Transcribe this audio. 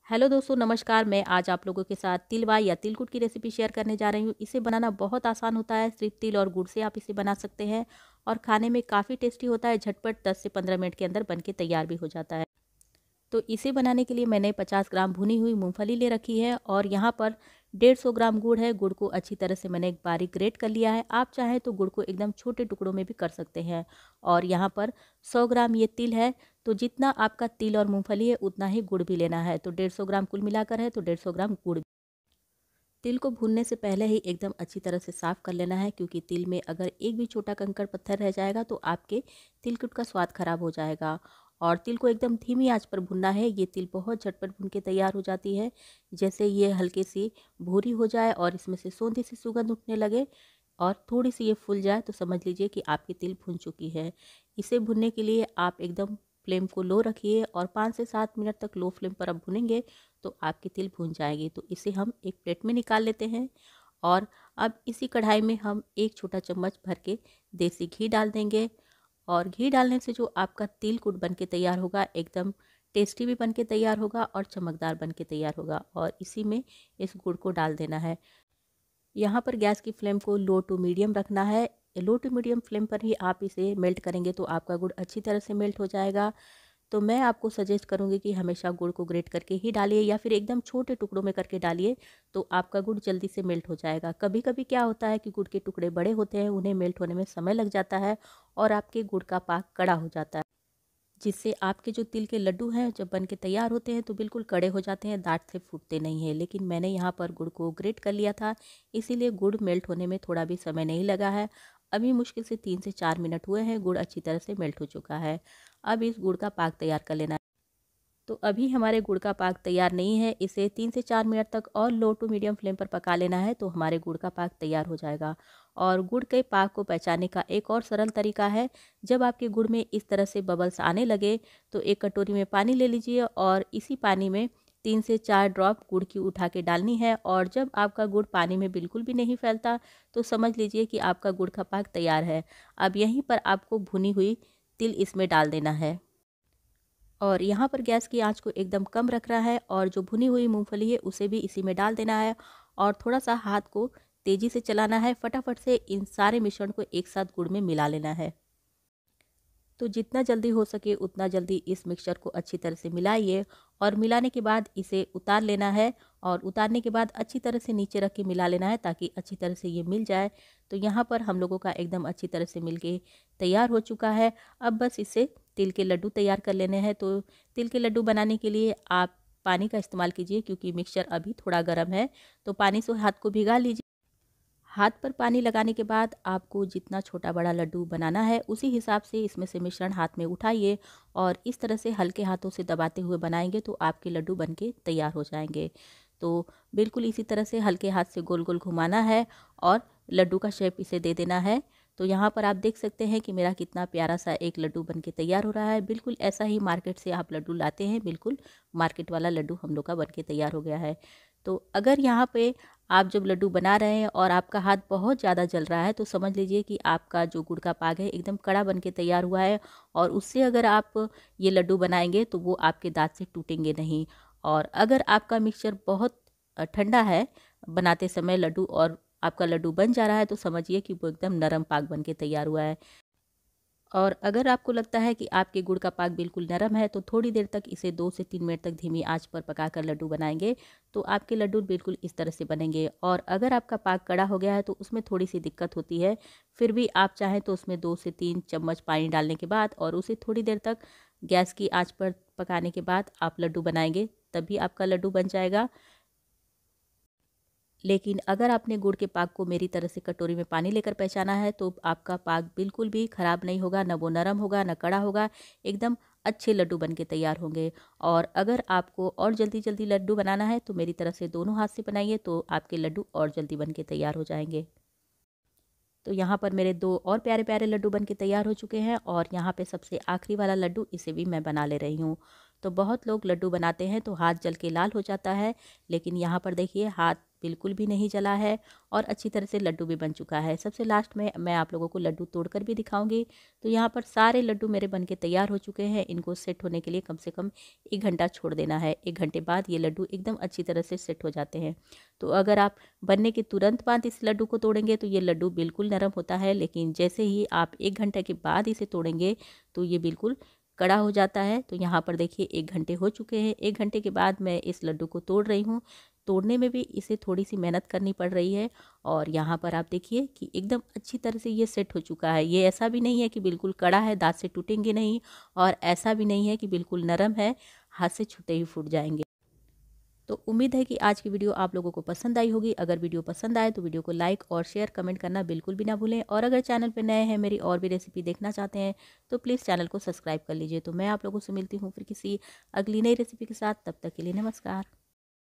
Hello दोस्तों, नमस्कार। मैं आज आप लोगों के साथ तिलवा या तिलकुट की रेसिपी शेयर करने जा रही हूँ। इसे बनाना बहुत आसान होता है। सिर्फ तिल और गुड़ से आप इसे बना सकते हैं और खाने में काफ़ी टेस्टी होता है। झटपट 10 से 15 मिनट के अंदर बन के तैयार भी हो जाता है। तो इसे बनाने के लिए मैंने 50 ग्राम भुनी हुई मूंगफली ले रखी है और यहाँ पर 150 ग्राम गुड़ है। गुड़ को अच्छी तरह से मैंने एक बारीक ग्रेट कर लिया है। आप चाहें तो गुड़ को एकदम छोटे टुकड़ों में भी कर सकते हैं। और यहाँ पर 100 ग्राम ये तिल है। तो जितना आपका तिल और मूंगफली है उतना ही गुड़ भी लेना है। तो 150 ग्राम कुल मिलाकर है तो 150 ग्राम गुड़। तिल को भूनने से पहले ही एकदम अच्छी तरह से साफ़ कर लेना है, क्योंकि तिल में अगर एक भी छोटा कंकड़ पत्थर रह जाएगा तो आपके तिलकुट का स्वाद खराब हो जाएगा। और तिल को एकदम धीमी आंच पर भुनना है। ये तिल बहुत झटपट भुन के तैयार हो जाती है। जैसे ये हल्की सी भूरी हो जाए और इसमें से सोंधी सी सुगंध उठने लगे और थोड़ी सी ये फूल जाए तो समझ लीजिए कि आपकी तिल भुन चुकी है। इसे भुनने के लिए आप एकदम फ्लेम को लो रखिए और 5 से 7 मिनट तक लो फ्लेम पर आप भुनेंगे तो आपकी तिल भून जाएगी। तो इसे हम एक प्लेट में निकाल लेते हैं। और अब इसी कढ़ाई में हम एक छोटा चम्मच भर के देसी घी डाल देंगे। और घी डालने से जो आपका तिल कुट बन के तैयार होगा एकदम टेस्टी भी बन के तैयार होगा और चमकदार बन के तैयार होगा। और इसी में इस गुड़ को डाल देना है। यहाँ पर गैस की फ्लेम को लो टू मीडियम रखना है। लो टू मीडियम फ्लेम पर ही आप इसे मेल्ट करेंगे तो आपका गुड़ अच्छी तरह से मेल्ट हो जाएगा। तो मैं आपको सजेस्ट करूँगी कि हमेशा गुड़ को ग्रेट करके ही डालिए या फिर एकदम छोटे टुकड़ों में करके डालिए, तो आपका गुड़ जल्दी से मेल्ट हो जाएगा। कभी कभी क्या होता है कि गुड़ के टुकड़े बड़े होते हैं, उन्हें मेल्ट होने में समय लग जाता है और आपके गुड़ का पाक कड़ा हो जाता है, जिससे आपके जो तिल के लड्डू हैं जब बन के तैयार होते हैं तो बिल्कुल कड़े हो जाते हैं, दांत से फूटते नहीं हैं। लेकिन मैंने यहाँ पर गुड़ को ग्रेट कर लिया था, इसीलिए गुड़ मेल्ट होने में थोड़ा भी समय नहीं लगा है। अभी मुश्किल से 3 से 4 मिनट हुए हैं, गुड़ अच्छी तरह से मेल्ट हो चुका है। अब इस गुड़ का पाक तैयार कर लेना है। तो अभी हमारे गुड़ का पाक तैयार नहीं है। इसे 3 से 4 मिनट तक और लो टू मीडियम फ्लेम पर पका लेना है तो हमारे गुड़ का पाक तैयार हो जाएगा। और गुड़ के पाक को पहचानने का एक और सरल तरीका है। जब आपके गुड़ में इस तरह से बबल्स आने लगे तो एक कटोरी में पानी ले लीजिए और इसी पानी में 3 से 4 ड्रॉप गुड़ की उठा के डालनी है। और जब आपका गुड़ पानी में बिल्कुल भी नहीं फैलता तो समझ लीजिए कि आपका गुड़ का पाक तैयार है। अब यहीं पर आपको भुनी हुई तिल इसमें डाल देना है। और यहाँ पर गैस की आंच को एकदम कम रखना है और जो भुनी हुई मूंगफली है उसे भी इसी में डाल देना है और थोड़ा सा हाथ को तेज़ी से चलाना है। फटाफट से इन सारे मिश्रण को एक साथ गुड़ में मिला लेना है। तो जितना जल्दी हो सके उतना जल्दी इस मिक्सचर को अच्छी तरह से मिलाइए और मिलाने के बाद इसे उतार लेना है। और उतारने के बाद अच्छी तरह से नीचे रख के मिला लेना है ताकि अच्छी तरह से ये मिल जाए। तो यहाँ पर हम लोगों का एकदम अच्छी तरह से मिल के तैयार हो चुका है। अब बस इसे तिल के लड्डू तैयार कर लेने हैं। तो तिल के लड्डू बनाने के लिए आप पानी का इस्तेमाल कीजिए, क्योंकि मिक्सचर अभी थोड़ा गर्म है। तो पानी से हाथ को भिगा लीजिए। हाथ पर पानी लगाने के बाद आपको जितना छोटा बड़ा लड्डू बनाना है उसी हिसाब से इसमें से मिश्रण हाथ में उठाइए और इस तरह से हल्के हाथों से दबाते हुए बनाएंगे तो आपके लड्डू बनके तैयार हो जाएंगे। तो बिल्कुल इसी तरह से हल्के हाथ से गोल गोल घुमाना है और लड्डू का शेप इसे दे देना है। तो यहाँ पर आप देख सकते हैं कि मेरा कितना प्यारा सा एक लड्डू बनके तैयार हो रहा है। बिल्कुल ऐसा ही मार्केट से आप लड्डू लाते हैं, बिल्कुल मार्केट वाला लड्डू हम लोग का बनके तैयार हो गया है। तो अगर यहाँ पे आप जब लड्डू बना रहे हैं और आपका हाथ बहुत ज़्यादा जल रहा है तो समझ लीजिए कि आपका जो गुड़ का पाक है एकदम कड़ा बन के तैयार हुआ है। और उससे अगर आप ये लड्डू बनाएंगे तो वो आपके दांत से टूटेंगे नहीं। और अगर आपका मिक्सचर बहुत ठंडा है बनाते समय लड्डू और आपका लड्डू बन जा रहा है तो समझिए कि वो एकदम नरम पाक बन के तैयार हुआ है। और अगर आपको लगता है कि आपके गुड़ का पाक बिल्कुल नरम है तो थोड़ी देर तक इसे 2 से 3 मिनट तक धीमी आंच पर पकाकर लड्डू बनाएंगे तो आपके लड्डू बिल्कुल इस तरह से बनेंगे। और अगर आपका पाक कड़ा हो गया है तो उसमें थोड़ी सी दिक्कत होती है, फिर भी आप चाहें तो उसमें 2 से 3 चम्मच पानी डालने के बाद और उसे थोड़ी देर तक गैस की आंच पर पकाने के बाद आप लड्डू बनाएंगे तभी आपका लड्डू बन जाएगा। लेकिन अगर आपने गुड़ के पाक को मेरी तरह से कटोरी में पानी लेकर पहचाना है तो आपका पाक बिल्कुल भी ख़राब नहीं होगा, ना वो नरम होगा ना कड़ा होगा, एकदम अच्छे लड्डू बन के तैयार होंगे। और अगर आपको और जल्दी जल्दी लड्डू बनाना है तो मेरी तरह से दोनों हाथ से बनाइए तो आपके लड्डू और जल्दी बन के तैयार हो जाएंगे। तो यहाँ पर मेरे 2 और प्यारे प्यारे लड्डू बन के तैयार हो चुके हैं और यहाँ पे सबसे आखिरी वाला लड्डू इसे भी मैं बना ले रही हूँ। तो बहुत लोग लड्डू बनाते हैं तो हाथ जल के लाल हो जाता है, लेकिन यहाँ पर देखिए हाथ बिल्कुल भी नहीं जला है और अच्छी तरह से लड्डू भी बन चुका है। सबसे लास्ट में मैं आप लोगों को लड्डू तोड़कर भी दिखाऊंगी। तो यहाँ पर सारे लड्डू मेरे बनके तैयार हो चुके हैं। इनको सेट होने के लिए कम से कम 1 घंटा छोड़ देना है। 1 घंटे बाद ये लड्डू एकदम अच्छी तरह से सेट हो जाते हैं। तो अगर आप बनने के तुरंत बाद इस लड्डू को तोड़ेंगे तो ये लड्डू बिल्कुल नरम होता है, लेकिन जैसे ही आप 1 घंटे के बाद इसे तोड़ेंगे तो ये बिल्कुल कड़ा हो जाता है। तो यहाँ पर देखिए 1 घंटे हो चुके हैं। 1 घंटे के बाद मैं इस लड्डू को तोड़ रही हूँ। तोड़ने में भी इसे थोड़ी सी मेहनत करनी पड़ रही है और यहाँ पर आप देखिए कि एकदम अच्छी तरह से ये सेट हो चुका है। ये ऐसा भी नहीं है कि बिल्कुल कड़ा है, दाँत से टूटेंगे नहीं, और ऐसा भी नहीं है कि बिल्कुल नरम है, हाथ से छूते ही फूट जाएंगे। तो उम्मीद है कि आज की वीडियो आप लोगों को पसंद आई होगी। अगर वीडियो पसंद आए तो वीडियो को लाइक और शेयर कमेंट करना बिल्कुल भी ना भूलें, और अगर चैनल पर नए हैं, मेरी और भी रेसिपी देखना चाहते हैं तो प्लीज़ चैनल को सब्सक्राइब कर लीजिए। तो मैं आप लोगों से मिलती हूँ फिर किसी अगली नई रेसिपी के साथ। तब तक के लिए नमस्कार।